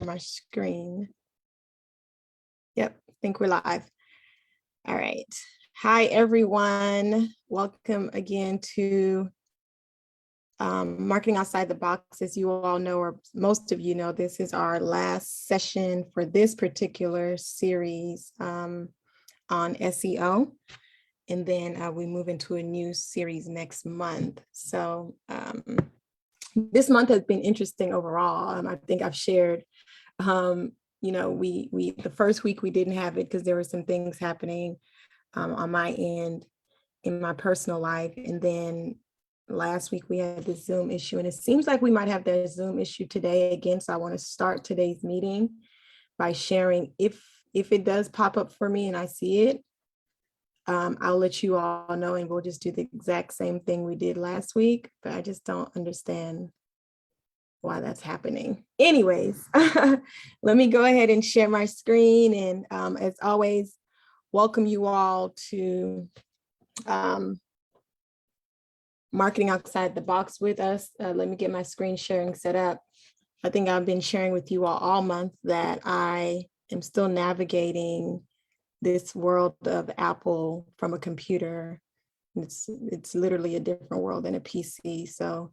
my screen. Yep, I think we're live. All right. Hi, everyone. Welcome again to Marketing Outside the Box. As you all know, or most of you know, this is our last session for this particular series on SEO. And then we move into a new series next month. So this month has been interesting overall. I think I've shared, you know, we the first week we didn't have it because there were some things happening on my end in my personal life. And then last week we had this Zoom issue, and it seems like we might have that Zoom issue today again. So I want to start today's meeting by sharing, if it does pop up for me and I see it, I'll let you all know, and we'll just do the exact same thing we did last week, but I just don't understand why that's happening. Anyways, let me go ahead and share my screen. And as always, welcome you all to Marketing Outside the Box with us. Let me get my screen sharing set up. I think I've been sharing with you all month that I am still navigating this world of Apple from a computer. It's literally a different world than a PC. So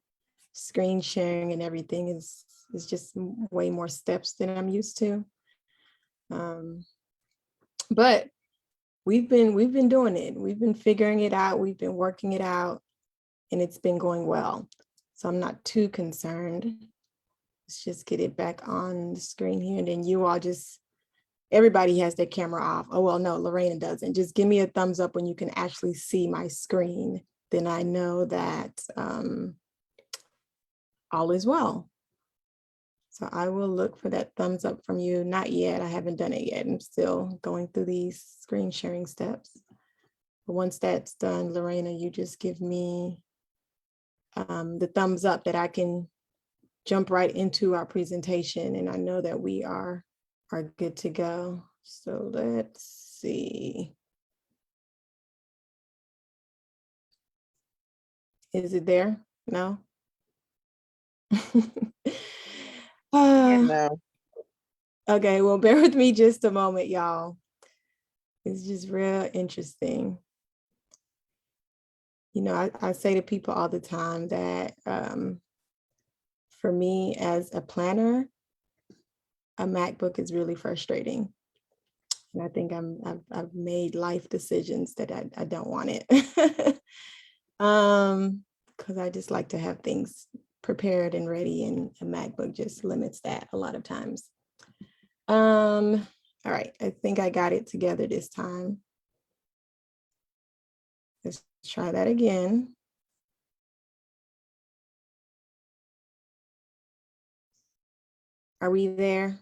screen sharing and everything is just way more steps than I'm used to. But we've been doing it. We've been figuring it out. We've been working it out, and it's been going well. So I'm not too concerned. Let's just get it back on the screen here, and then you all just, everybody has their camera off. Oh, well, no, Lorena doesn't. Just give me a thumbs up when you can actually see my screen. Then I know that all is well. So I will look for that thumbs up from you. Not yet. I haven't done it yet. I'm still going through these screen sharing steps. But once that's done, Lorena, you just give me the thumbs up that I can jump right into our presentation. And I know that we are good to go. So let's see. Is it there? No? No. Okay, well, bear with me just a moment, y'all. It's just real interesting. You know, I say to people all the time that for me as a planner, a MacBook is really frustrating. And I think I've made life decisions that I don't want it. Because I just like to have things prepared and ready, and a MacBook just limits that a lot of times. All right, I think I got it together this time. Let's try that again. Are we there?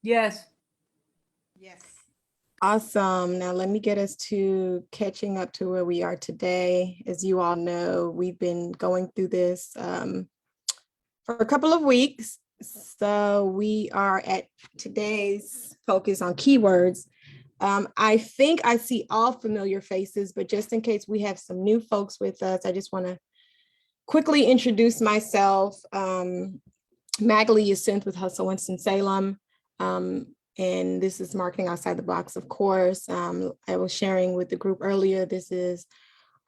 Yes. Yes. Awesome. Now let me get us to catching up to where we are today. As you all know, we've been going through this for a couple of weeks. So we are at today's focus on keywords. I think I see all familiar faces, but just in case we have some new folks with us, I just want to quickly introduce myself. Magali is Synth with Hustle Winston-Salem. And this is Marketing Outside the Box, of course. I was sharing with the group earlier, this is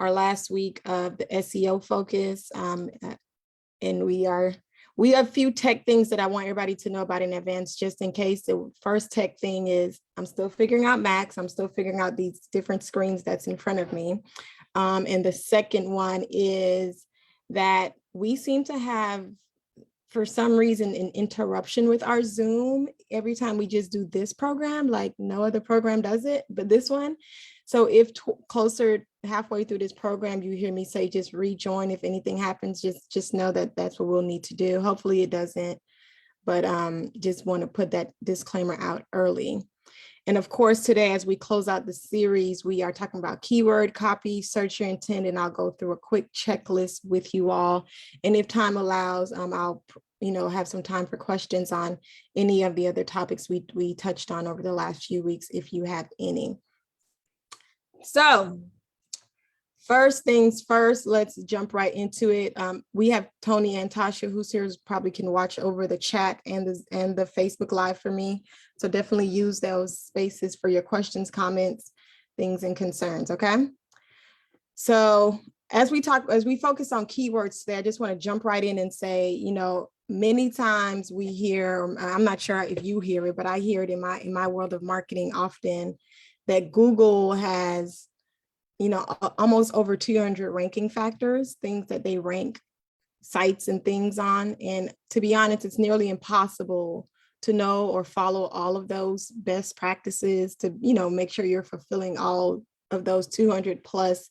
our last week of the SEO focus. And we have a few tech things that I want everybody to know about in advance, just in case. The first tech thing is I'm still figuring out Macs. I'm still figuring out these different screens that's in front of me. And the second one is that we seem to have, for some reason, an interruption with our Zoom every time we just do this program. Like no other program does it, but this one. So if closer halfway through this program, you hear me say, just rejoin. If anything happens, just know that that's what we'll need to do. Hopefully it doesn't, but just want to put that disclaimer out early. And of course, today, as we close out the series, we are talking about keyword copy, search your intent, and I'll go through a quick checklist with you all. And if time allows, I'll have some time for questions on any of the other topics we touched on over the last few weeks, if you have any. So first things first, let's jump right into it. We have Tony and Tasha, who's here, probably can watch over the chat and the Facebook Live for me. So definitely use those spaces for your questions, comments, things, and concerns, okay? So as we focus on keywords today, I just want to jump right in and say, many times we hear, I'm not sure if you hear it, but I hear it in my world of marketing often, that Google has, almost over 200 ranking factors, things that they rank sites and things on. And to be honest, it's nearly impossible to know or follow all of those best practices to, make sure you're fulfilling all of those 200 plus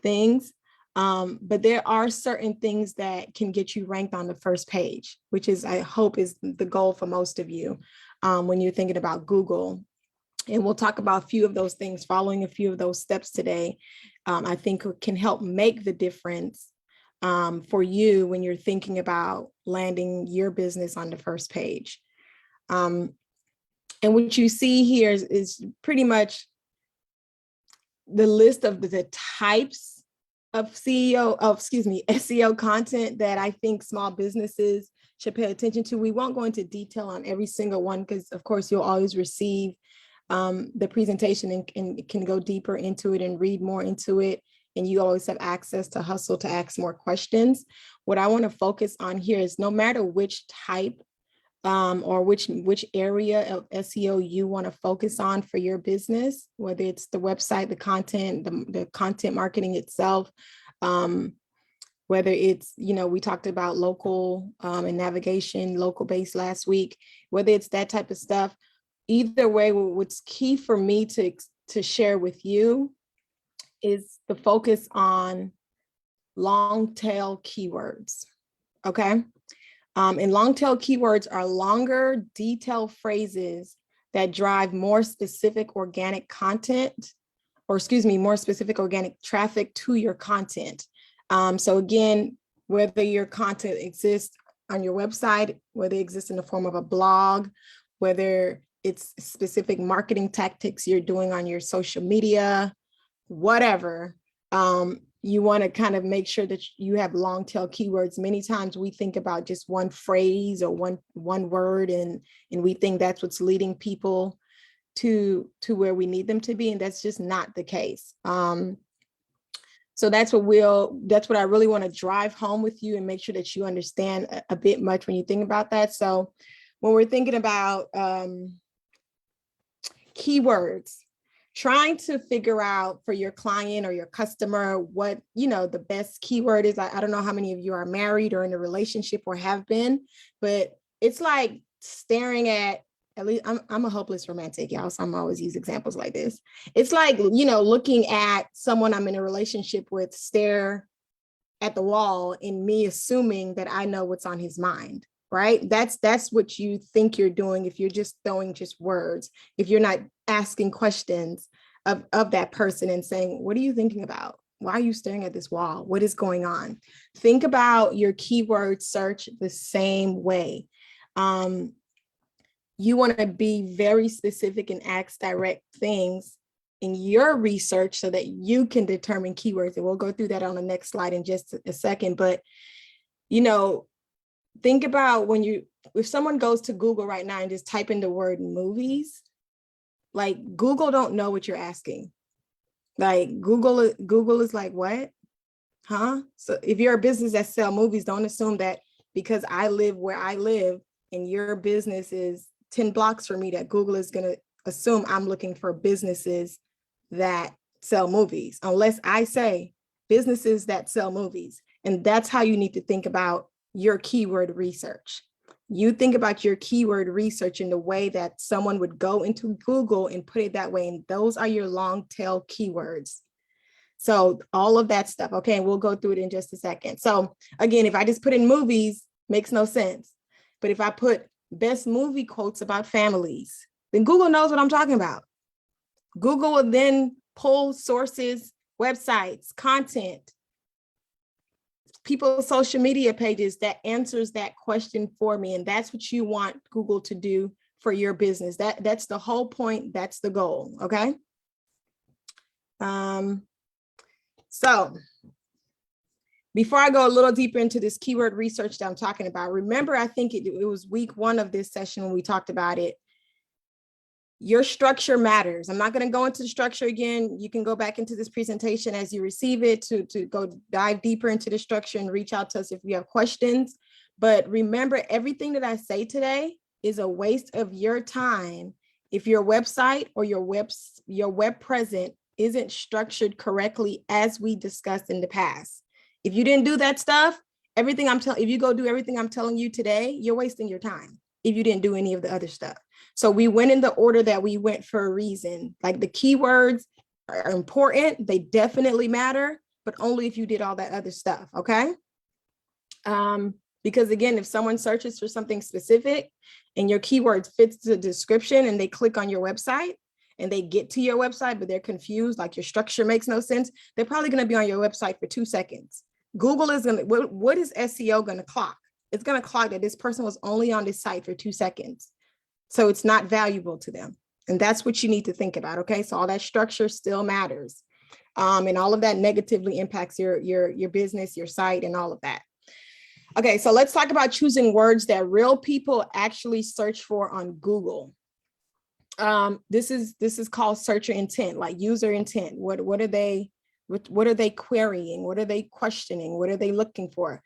things. But there are certain things that can get you ranked on the first page, which is, I hope, is the goal for most of you when you're thinking about Google. And we'll talk about a few of those things, following a few of those steps today. I think can help make the difference for you when you're thinking about landing your business on the first page. And what you see here is pretty much the list of the types of SEO content that I think small businesses should pay attention to. We won't go into detail on every single one because, of course, you'll always receive the presentation and can go deeper into it and read more into it. And you always have access to Hustle to ask more questions. What I want to focus on here is no matter which type or which area of SEO you want to focus on for your business, whether it's the website, the content, the content marketing itself, whether it's, we talked about local and navigation, local based last week, whether it's that type of stuff. Either way, what's key for me to share with you is the focus on long tail keywords, okay? And long tail keywords are longer, detailed phrases that drive more specific organic content, more specific organic traffic to your content. So again, whether your content exists on your website, whether it exists in the form of a blog, whether it's specific marketing tactics you're doing on your social media, whatever, you want to kind of make sure that you have long tail keywords. Many times we think about just one phrase or one word, and we think that's what's leading people to where we need them to be, and that's just not the case. So that's what I really want to drive home with you and make sure that you understand a bit much when you think about that. So when we're thinking about keywords, trying to figure out for your client or your customer what, the best keyword is. I don't know how many of you are married or in a relationship or have been, but it's like staring at least I'm a hopeless romantic, y'all, so I'm always use examples like this. It's like, looking at someone I'm in a relationship with stare at the wall and me assuming that I know what's on his mind. Right? That's what you think you're doing if you're just throwing just words, if you're not asking questions of that person and saying, what are you thinking about? Why are you staring at this wall? What is going on? Think about your keyword search the same way. You want to be very specific and ask direct things in your research so that you can determine keywords. And we'll go through that on the next slide in just a second. But, think about if someone goes to Google right now and just type in the word movies, like Google don't know what you're asking. Like Google is like, what? Huh? So if you're a business that sell movies, don't assume that because I live where I live and your business is 10 blocks from me, that Google is going to assume I'm looking for businesses that sell movies, unless I say businesses that sell movies. And that's how you need to think about your keyword research. You think about your keyword research in the way that someone would go into Google and put it that way. And those are your long tail keywords. So all of that stuff. Okay. And we'll go through it in just a second. So again, if I just put in movies, makes no sense. But if I put best movie quotes about families, then Google knows what I'm talking about. Google will then pull sources, websites, content, people's social media pages that answers that question for me. And that's what you want Google to do for your business. That's the whole point. That's the goal. Okay. So before I go a little deeper into this keyword research that I'm talking about, remember, I think it was week 1 of this session when we talked about it. Your structure matters. I'm not going to go into the structure again. You can go back into this presentation as you receive it to go dive deeper into the structure and reach out to us if you have questions. But remember, everything that I say today is a waste of your time if your website or your web presence isn't structured correctly, as we discussed in the past. If you didn't do that stuff, if you go do everything I'm telling you today, you're wasting your time if you didn't do any of the other stuff. So we went in the order that we went for a reason. Like, the keywords are important. They definitely matter, but only if you did all that other stuff, okay? Because again, if someone searches for something specific and your keyword fits the description and they click on your website and they get to your website, but they're confused, like your structure makes no sense, they're probably going to be on your website for 2 seconds. Google is going to, what is SEO going to clock? It's going to clock that this person was only on this site for 2 seconds. So it's not valuable to them. And that's what you need to think about. Okay. So all that structure still matters. And all of that negatively impacts your business, your site, and all of that. Okay. So let's talk about choosing words that real people actually search for on Google. This is called searcher intent, like user intent. What are they querying? What are they questioning? What are they looking for?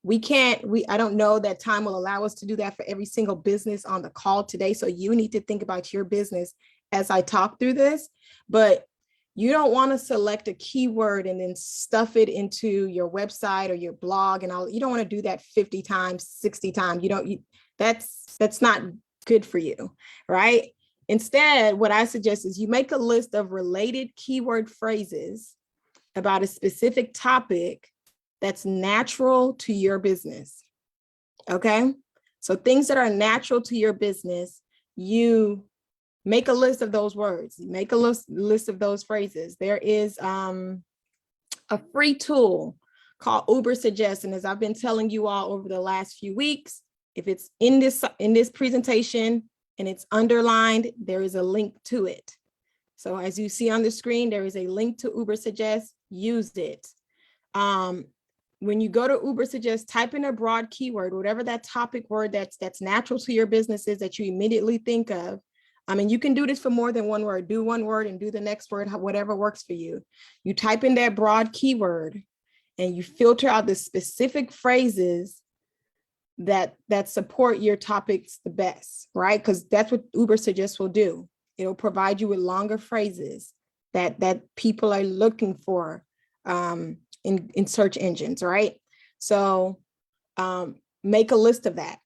I don't know that time will allow us to do that for every single business on the call today. So you need to think about your business as I talk through this, but you don't want to select a keyword and then stuff it into your website or your blog and all. You don't want to do that 50 times, 60 times. That's not good for you, right? Instead, what I suggest is you make a list of related keyword phrases about a specific topic that's natural to your business. Okay. So things that are natural to your business, you make a list of those words, make a list of those phrases. There is a free tool called Uber Suggest. And as I've been telling you all over the last few weeks, if it's in this presentation and it's underlined, there is a link to it. So as you see on the screen, there is a link to Uber Suggest. Use it. When you go to Uber Suggest, type in a broad keyword, whatever that topic word that's natural to your business is that you immediately think of. And you can do this for more than one word. Do one word and do the next word, whatever works for you. You type in that broad keyword and you filter out the specific phrases that support your topics the best, right? Because that's what Uber Suggest will do. It'll provide you with longer phrases that people are looking for in search engines, right? So make a list of that.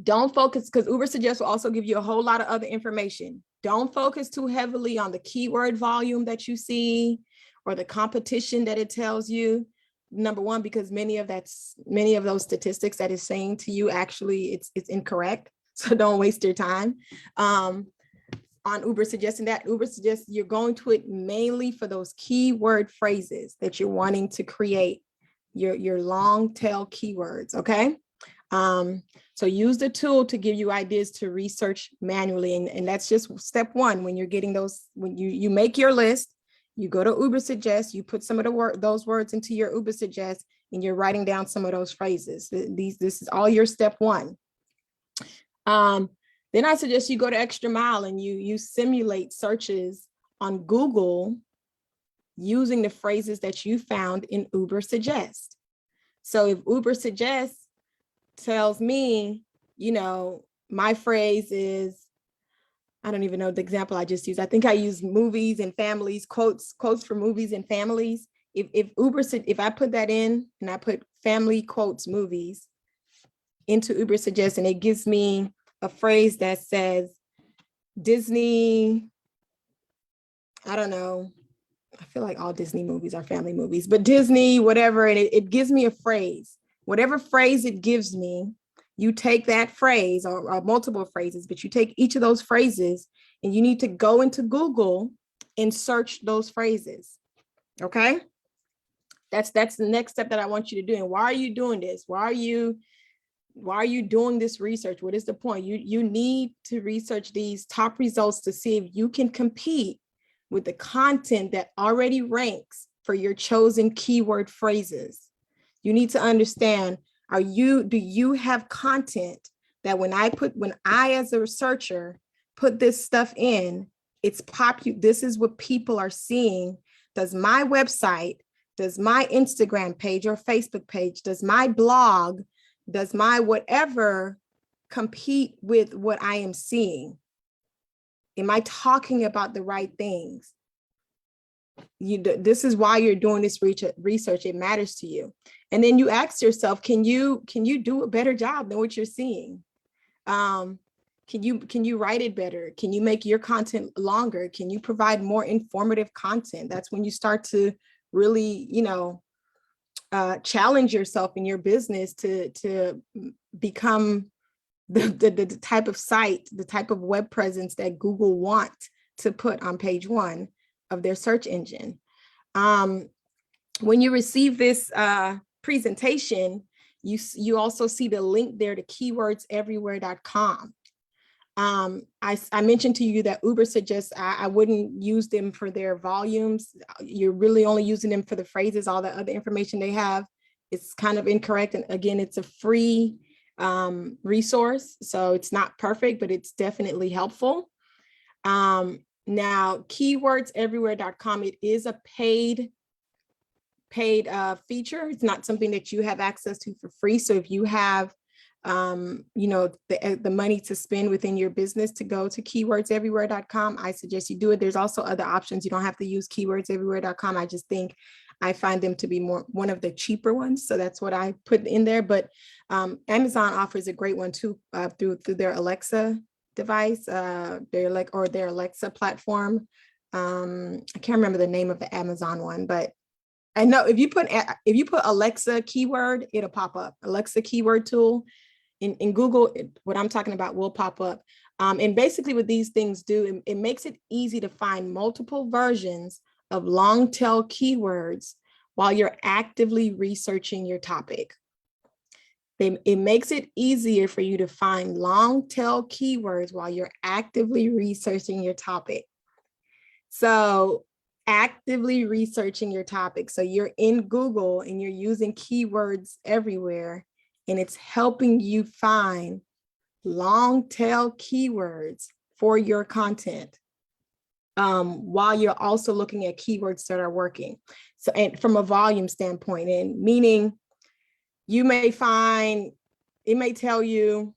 Don't focus, because Uber Suggest will also give you a whole lot of other information. Don't focus too heavily on the keyword volume that you see or the competition that it tells you. Number one, because many of those statistics that it's saying to you, actually it's incorrect. So don't waste your time on Uber Suggest. Uber Suggest, you're going to it mainly for those keyword phrases that you're wanting to create your long tail keywords. Okay. So use the tool to give you ideas to research manually. And that's just step one. When you're getting those, when you make your list, you go to Uber Suggest, you put some of those words into your Uber Suggest, and you're writing down some of those phrases. This is all your step one. Then I suggest you go to extra mile and you simulate searches on Google using the phrases that you found in Uber Suggest. So if Uber Suggest tells me, my phrase is, I don't even know the example I just used. I think I used movies and families, quotes for movies and families. If I put that in and I put family quotes movies into Uber Suggest, and it gives me a phrase that says Disney, I don't know, I feel like all Disney movies are family movies, but Disney, whatever, and it gives me a phrase. Whatever phrase it gives me, you take that phrase or multiple phrases, but you take each of those phrases and you need to go into Google and search those phrases. Okay. That's the next step that I want you to do. And why are you doing this? Why are you doing this research? What is the point? You need to research these top results to see if you can compete with the content that already ranks for your chosen keyword phrases. You need to understand, do you have content that when I as a researcher put this stuff in, this is what people are seeing. Does my website, does my Instagram page or Facebook page, does my blog, does my whatever compete with what I am seeing? Am I talking about the right things? This is why you're doing this research. It matters to you. And then you ask yourself, can you do a better job than what you're seeing? Can you write it better? Can you make your content longer? Can you provide more informative content? That's when you start to really, challenge yourself in your business to become the type of site, the type of web presence that Google want to put on page one of their search engine. When you receive this presentation, you also see the link there to keywordseverywhere.com. I mentioned to you that Uber suggests I wouldn't use them for their volumes. You're really only using them for the phrases. All the other information they have is kind of incorrect. And again, it's a free resource, so it's not perfect, but it's definitely helpful. Now, keywordseverywhere.com, it is a paid feature. It's not something that you have access to for free. So if you have the money to spend within your business to go to keywordseverywhere.com, I suggest you do it. There's also other options. You don't have to use keywordseverywhere.com. I find them to be one of the cheaper ones. So that's what I put in there. But Amazon offers a great one too, through their Alexa device, their Alexa platform. I can't remember the name of the Amazon one, but I know if you put Alexa keyword, it'll pop up. Alexa keyword tool in Google, what I'm talking about will pop up. And basically what these things do, it makes it easy to find multiple versions of long tail keywords while you're actively researching your topic. It makes it easier for you to find long tail keywords while you're actively researching your topic. So actively researching your topic. So you're in Google and you're using keywords everywhere, and it's helping you find long tail keywords for your content, while you're also looking at keywords that are working. So, and from a volume standpoint, and meaning you may find, it may tell you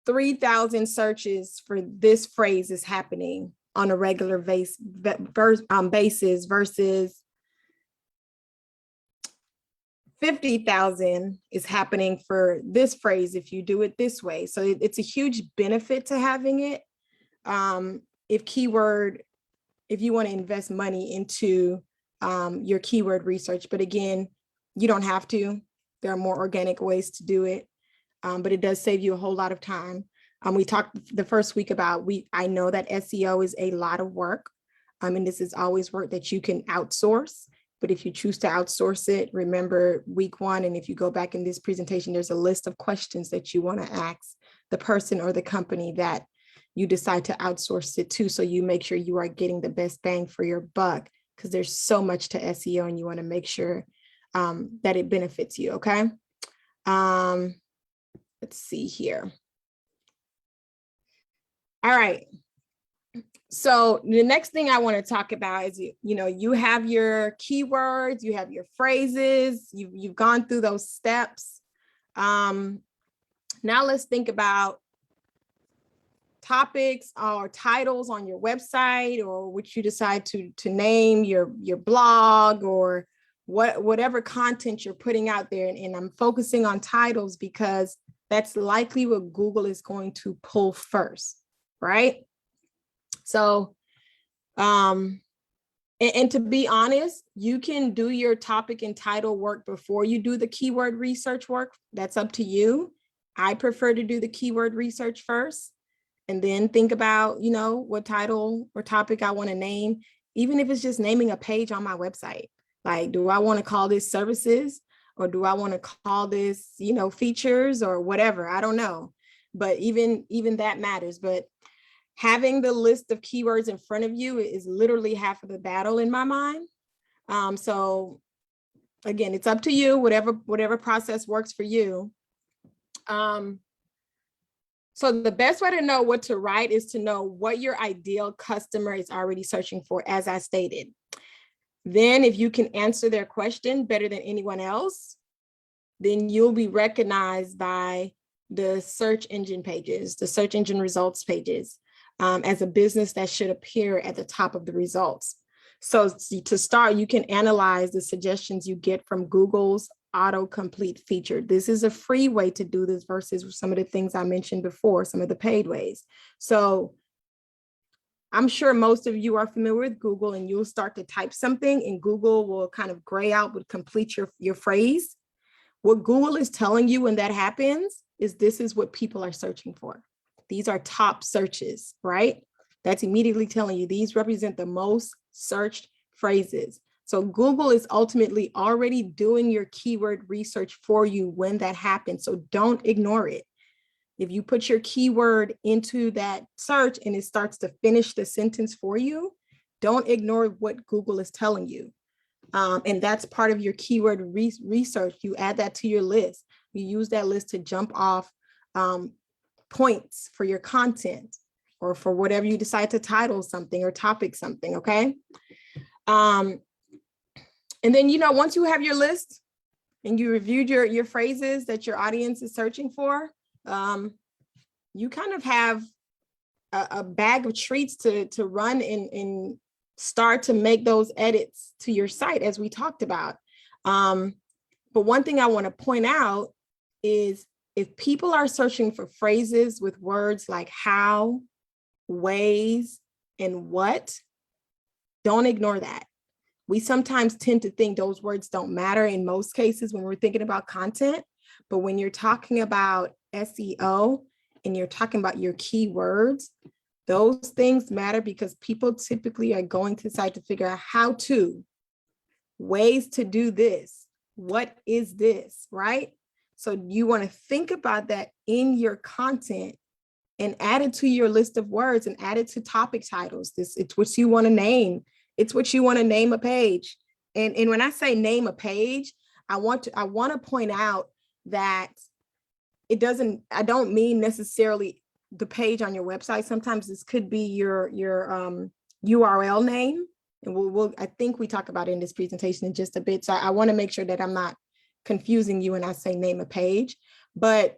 3,000 searches for this phrase is happening on a regular basis versus 50,000 is happening for this phrase if you do it this way. So it's a huge benefit to having it. If you want to invest money into your keyword research, but again, you don't have to. There are more organic ways to do it, but it does save you a whole lot of time. We talked the first week about, I know that SEO is a lot of work. And this is always work that you can outsource. But if you choose to outsource it, remember week one, and if you go back in this presentation, there's a list of questions that you want to ask the person or the company that you decide to outsource it to, so you make sure you are getting the best bang for your buck, because there's so much to SEO and you want to make sure that it benefits you, okay? Let's see here. All right. So the next thing I want to talk about is, you have your keywords, you have your phrases, you've gone through those steps. Now let's think about topics or titles on your website, or which you decide to name your blog, or whatever content you're putting out there. And I'm focusing on titles because that's likely what Google is going to pull first, right? So, and to be honest, you can do your topic and title work before you do the keyword research work. That's up to you. I prefer to do the keyword research first and then think about, what title or topic I want to name, even if it's just naming a page on my website. Like, do I want to call this services, or do I want to call this, features or whatever? I don't know. But even that matters. But having the list of keywords in front of you is literally half of the battle in my mind. So again, it's up to you, whatever process works for you. So the best way to know what to write is to know what your ideal customer is already searching for, as I stated. Then if you can answer their question better than anyone else, then you'll be recognized by the search engine pages, the search engine results pages, as a business that should appear at the top of the results. So to start, you can analyze the suggestions you get from Google's autocomplete feature. This is a free way to do this versus some of the things I mentioned before, some of the paid ways. So I'm sure most of you are familiar with Google, and you'll start to type something and Google will kind of gray out, would complete your phrase. What Google is telling you when that happens is this is what people are searching for. These are top searches, right? That's immediately telling you these represent the most searched phrases. So Google is ultimately already doing your keyword research for you when that happens. So don't ignore it. If you put your keyword into that search and it starts to finish the sentence for you, don't ignore what Google is telling you. And that's part of your keyword research. You add that to your list. You use that list to jump off points for your content or for whatever you decide to title something or topic something, okay? And then, once you have your list and you reviewed your phrases that your audience is searching for, you kind of have a bag of treats to run and start to make those edits to your site, as we talked about. But one thing I want to point out is if people are searching for phrases with words like how, ways, and what, don't ignore that. We sometimes tend to think those words don't matter in most cases when we're thinking about content, but when you're talking about SEO and you're talking about your keywords, those things matter because people typically are going to the site to figure out how to, ways to do this, what is this, right? So you want to think about that in your content and add it to your list of words and add it to topic titles. It's what you want to name. It's what you want to name a page. And when I say name a page, I want to point out that I don't mean necessarily the page on your website. Sometimes this could be your URL name. And I think we talk about it in this presentation in just a bit. So I want to make sure that I'm not confusing you when I say name a page. But,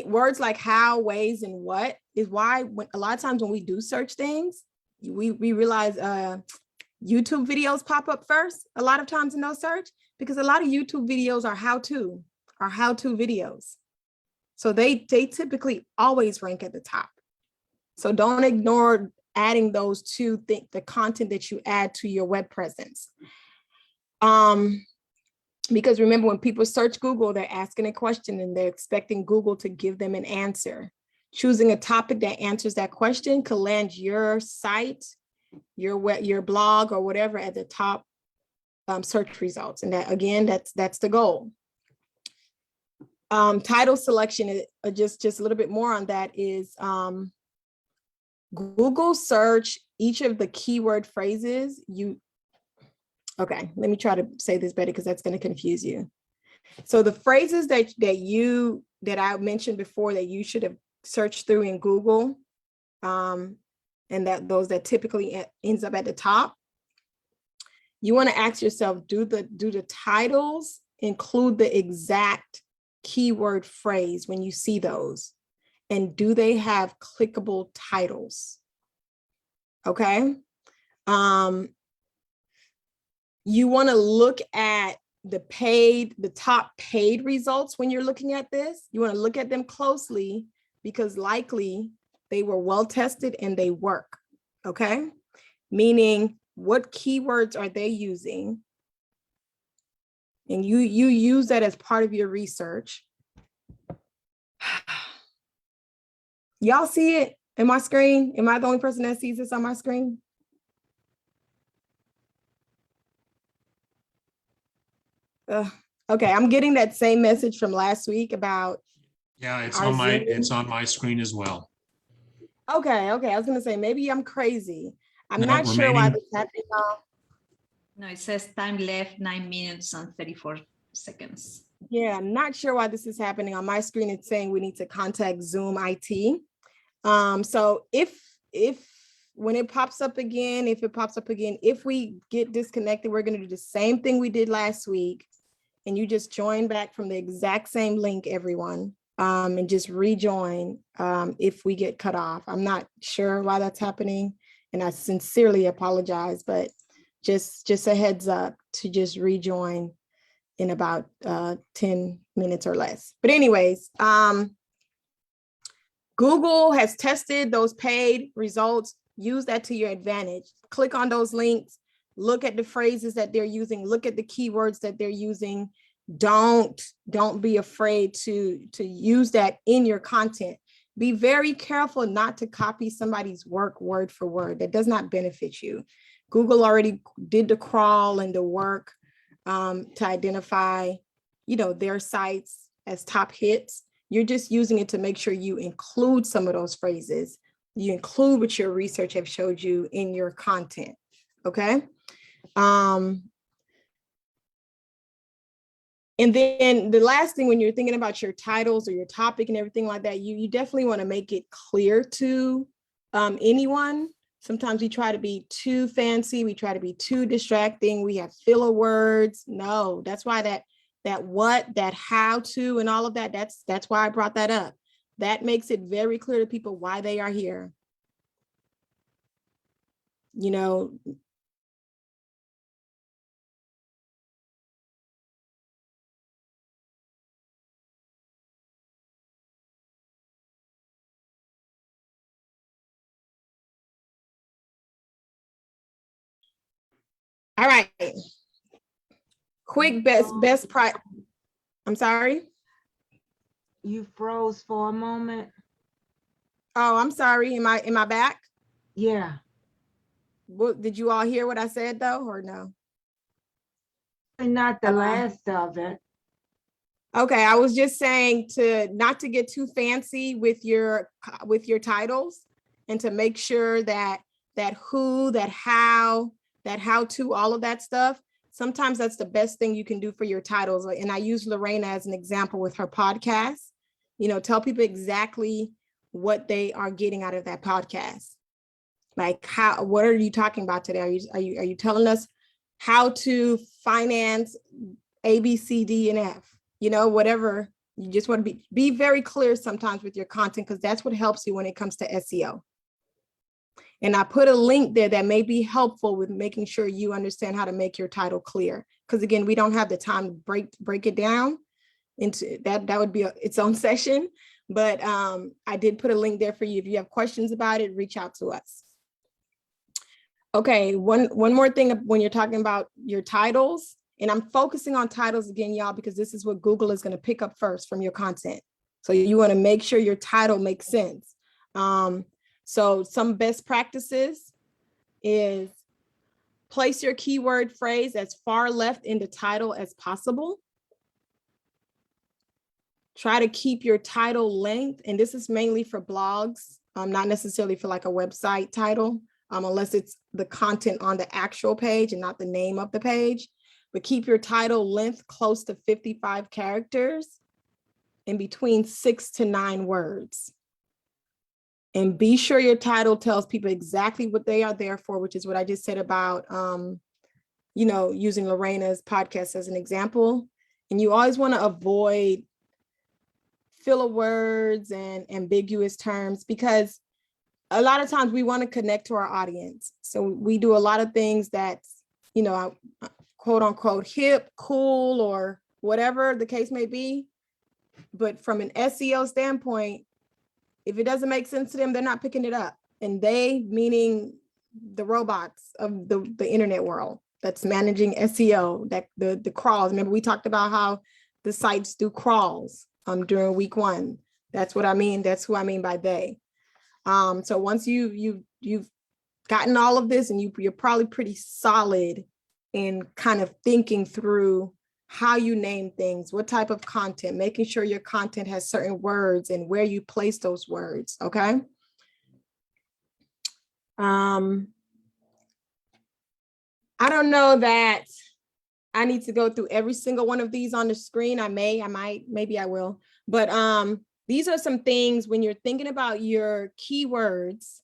words like how, ways, and what is why a lot of times when we do search things, we realize YouTube videos pop up first a lot of times in those search, because a lot of YouTube videos are how-to videos. So they typically always rank at the top. So don't ignore adding those to the content that you add to your web presence. Because remember, when people search Google, they're asking a question and they're expecting Google to give them an answer. Choosing a topic that answers that question could land your site, your blog, or whatever at the top search results. And that, again, that's the goal. Title selection, just a little bit more on that is Google search each of the keyword phrases. Okay, let me try to say this better because that's going to confuse you. So the phrases that I mentioned before that you should have searched through in Google, and those that typically ends up at the top, you want to ask yourself, do the titles include the exact keyword phrase when you see those? And do they have clickable titles? Okay. You want to look at the top paid results when you're looking at this. You want to look at them closely because likely they were well tested and they work. Okay. Meaning, what keywords are they using? And you use that as part of your research. Y'all see it in my screen? Am I the only person that sees this on my screen? Okay, I'm getting that same message from last week about. Yeah, it's on my screen as well. Okay. I was gonna say maybe I'm crazy. I'm No, not sure why remaining. this happened, y'all. No, it says time left 9 minutes and 34 seconds. Yeah, I'm not sure why this is happening. On my screen, it's saying we need to contact Zoom IT. So if when it pops up again, if we get disconnected, we're gonna do the same thing we did last week. And you just join back from the exact same link, everyone, and just rejoin if we get cut off. I'm not sure why that's happening, and I sincerely apologize, but just a heads up to just rejoin in about 10 minutes or less. But anyways, Google has tested those paid results. Use that to your advantage. Click on those links, look at the phrases that they're using, look at the keywords that they're using. Don't be afraid to use that in your content. Be very careful not to copy somebody's work word for word. That does not benefit you. Google already did the crawl and the work to identify, their sites as top hits. You're just using it to make sure you include some of those phrases. You include what your research have showed you in your content, okay? And then the last thing, when you're thinking about your titles or your topic and everything like that, you definitely want to make it clear to anyone. Sometimes we try to be too fancy. We try to be too distracting. We have filler words. No, that's why that what, that how to, and all of that, that's why I brought that up. That makes it very clear to people why they are here. All right. Quick best price. I'm sorry. You froze for a moment. Oh, I'm sorry. Am I back? Yeah. What, did you all hear what I said though, or no? Not the last of it. Okay, I was just saying not to get too fancy with your titles, and to make sure that who, that how to, all of that stuff. Sometimes that's the best thing you can do for your titles. And I use Lorena as an example with her podcast. Tell people exactly what they are getting out of that podcast. Like what are you talking about today? Are you telling us how to finance A, B, C, D, and F? Whatever. You just want to be very clear sometimes with your content, because that's what helps you when it comes to SEO. And I put a link there that may be helpful with making sure you understand how to make your title clear. Because again, we don't have the time to break it down into that. That would be its own session. But I did put a link there for you. If you have questions about it, reach out to us. Okay, one more thing when you're talking about your titles, and I'm focusing on titles again, y'all, because this is what Google is going to pick up first from your content. So you want to make sure your title makes sense. So some best practices is place your keyword phrase as far left in the title as possible. Try to keep your title length, and this is mainly for blogs, not necessarily for like a website title, unless it's the content on the actual page and not the name of the page. But keep your title length close to 55 characters and between 6 to 9 words. And be sure your title tells people exactly what they are there for, which is what I just said about, using Lorena's podcast as an example. And you always want to avoid filler words and ambiguous terms, because a lot of times we want to connect to our audience. So we do a lot of things that's, quote unquote hip, cool, or whatever the case may be. But from an SEO standpoint, if it doesn't make sense to them, they're not picking it up. And they, meaning the robots of the internet world that's managing SEO, that the crawls. Remember, we talked about how the sites do crawls during week 1. That's what I mean. That's who I mean by they. So once you've gotten all of this, and you're probably pretty solid in kind of thinking through how you name things, what type of content, making sure your content has certain words and where you place those words, okay? I don't know that I need to go through every single one of these on the screen. I might, maybe I will. But these are some things when you're thinking about your keywords,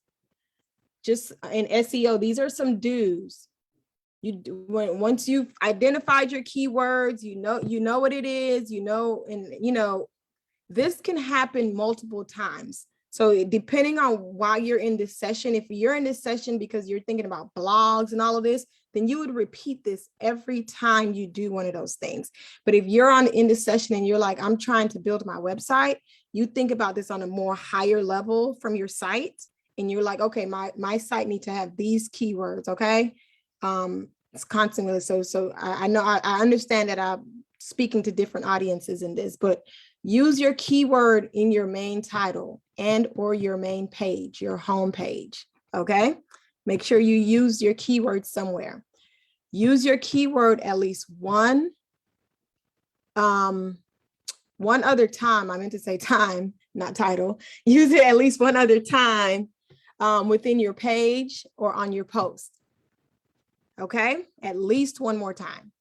just in SEO, these are some do's. Once you've identified your keywords, you know what it is, and this can happen multiple times. So depending on why you're in this session, if you're in this session because you're thinking about blogs and all of this, then you would repeat this every time you do one of those things. But if you're in this session and you're like, I'm trying to build my website, you think about this on a more higher level from your site. And you're like, okay, my site needs to have these keywords, okay? It's constantly, so I know, I understand that I'm speaking to different audiences in this, but use your keyword in your main title and or your main page, your home page, okay? Make sure you use your keyword somewhere. Use your keyword at least one other time. I meant to say time, not title. Use it at least one other time within your page or on your post, okay? At least one more time.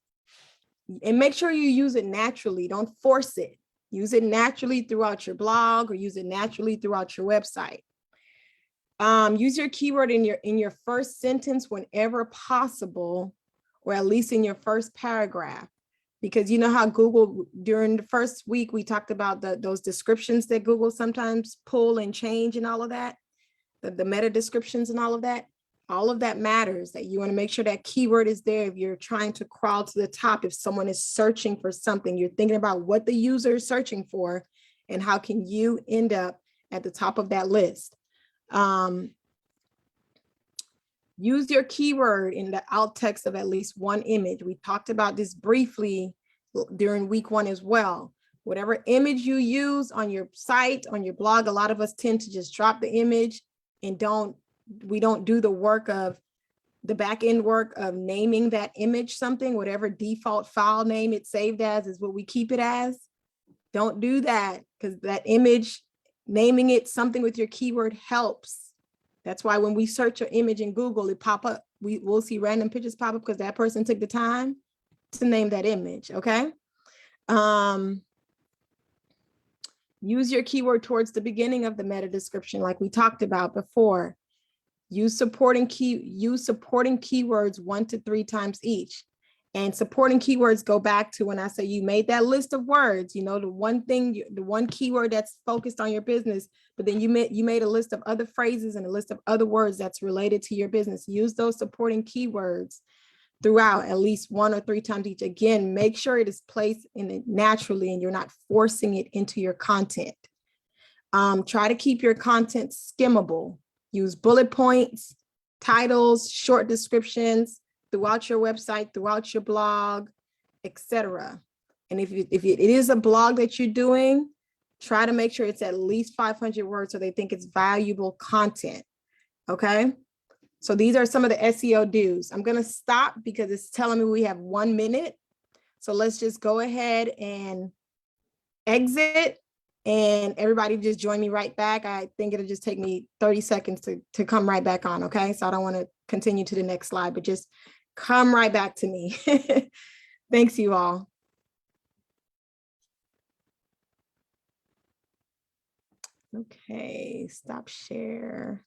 And make sure you use it naturally. Don't force it. Use it naturally throughout your blog or use it naturally throughout your website. Use your keyword in your first sentence whenever possible, or at least in your first paragraph, because you know how Google, during the first week, we talked about those descriptions that Google sometimes pull and change and all of that, the meta descriptions and all of that matters, that you want to make sure that keyword is there. If you're trying to crawl to the top, if someone is searching for something, you're thinking about what the user is searching for and how can you end up at the top of that list. Use your keyword in the alt text of at least one image. We talked about this briefly during week 1 as well. Whatever image you use on your site, on your blog, a lot of us tend to just drop the image and we don't do the work of the back end work of naming that image something. Whatever default file name it's saved as is what we keep it as. Don't do that, because that image, naming it something with your keyword helps. That's why when we search your image in Google, it pop up. We'll see random pictures pop up because that person took the time to name that image, okay? Use your keyword towards the beginning of the meta description like we talked about before. Use supporting keywords 1 to 3 times each. And supporting keywords go back to when I say you made that list of words, the one keyword that's focused on your business, but then you made a list of other phrases and a list of other words that's related to your business. Use those supporting keywords throughout at least 1 or 3 times each. Again, make sure it is placed in it naturally and you're not forcing it into your content. Try to keep your content skimmable. Use bullet points, titles, short descriptions throughout your website, throughout your blog, etc. And if it is a blog that you're doing, try to make sure it's at least 500 words so they think it's valuable content, okay? So these are some of the SEO do's. I'm gonna stop because it's telling me we have 1 minute. So let's just go ahead and exit. And everybody just join me right back. I think it'll just take me 30 seconds to come right back on, okay? So I don't want to continue to the next slide, but just come right back to me. Thanks, you all. Okay, stop share.